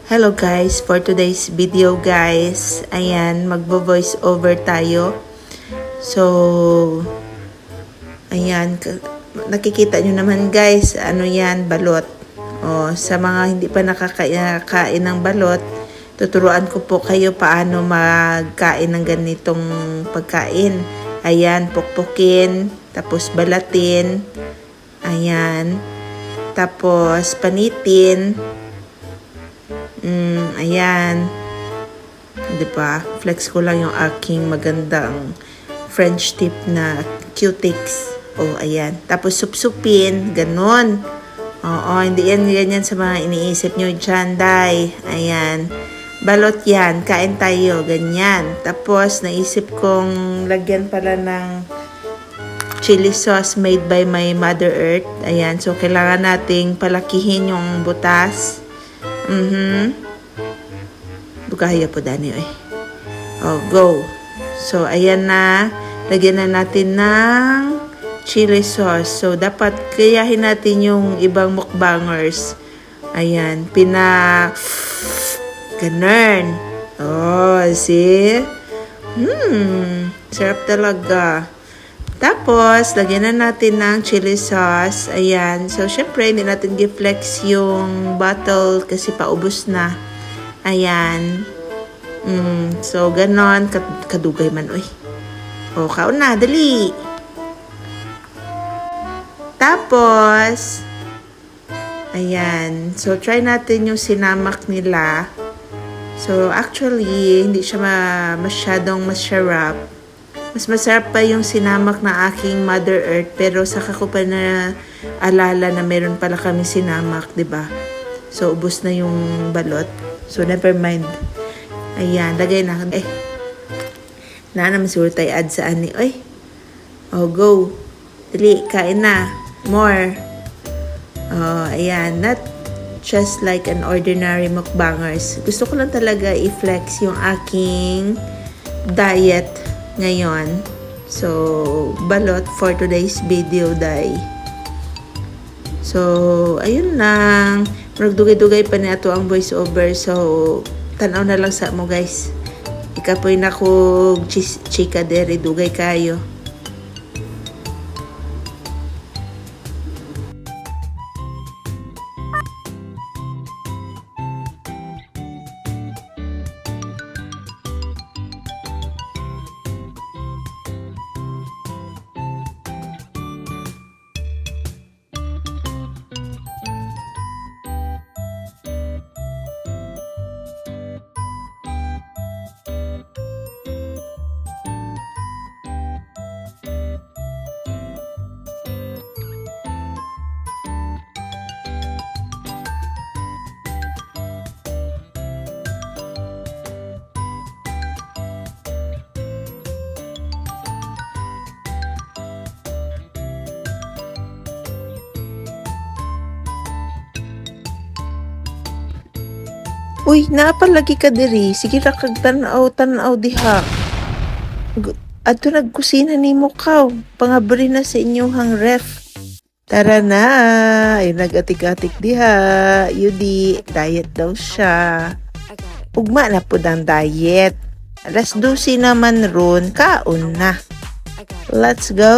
Hello guys, for today's video guys, ayan, magbo-voice over tayo. So, ayan, nakikita nyo naman guys, ano yan, balot. O, sa mga hindi pa nakakain ng balot, tuturuan ko po kayo paano magkain ng ganitong pagkain. Ayan, pukpukin, tapos balatin, ayan, tapos panitin. Ayan. Diba? Flex ko lang yung aking magandang French tip na cutics. Oh, ayan. Tapos supsupin. Ganon. Oo, hindi yan ganyan sa mga iniisip nyo dyan, day. Ayan. Balot yan. Kain tayo. Ganyan. Tapos, naisip kong lagyan pala ng chili sauce made by my Mother Earth. Ayan. So, kailangan nating palakihin yung butas. Bukahaya po dani eh. Oh, go. So, ayan na. Lagyan na natin ng chili sauce. So, dapat kayahin natin yung ibang mukbangers. Ayan. Ganun. Oh, see? Sarap talaga. Tapos, lagyan na natin ng chili sauce. Ayan. So, syempre, hindi natin gi-flex yung bottle kasi paubos na. Ayan. So, ganon. Kadugay man, uy. O, kaon na. Dali. Tapos, ayan. So, try natin yung sinamak nila. So, actually, hindi siya masyadong masarap. Mas masarap pa yung sinamak na aking Mother Earth. Pero, saka ko pa na alala na meron pala kami sinamak, ba diba? So, ubos na yung balot. So, never mind. Ayan, lagay na. Na naman siguro tayo add sa ani. Oy. Oh, go. Dali, kain na. More. Oh, ayan. Not just like an ordinary mukbangers. Gusto ko lang talaga i-flex yung aking diet ngayon. So, balot for today's video, day. So, ayun lang. Magdugay-dugay pa na ito ang voiceover. So, tanaw na lang sa mo guys. Ikapoy na ko chika dere. Dugay kayo. Uy, naapalagi ka diri. Sige ra kag tanaw diha. Adto nagkusina nimo kaw. Pangabri na sa inyong ref. Tara na. Ay nagatik-atik diha. Yudi, diet daw siya. Ugma na po ang diet. Alas 12 naman ron, kaon na. Let's go.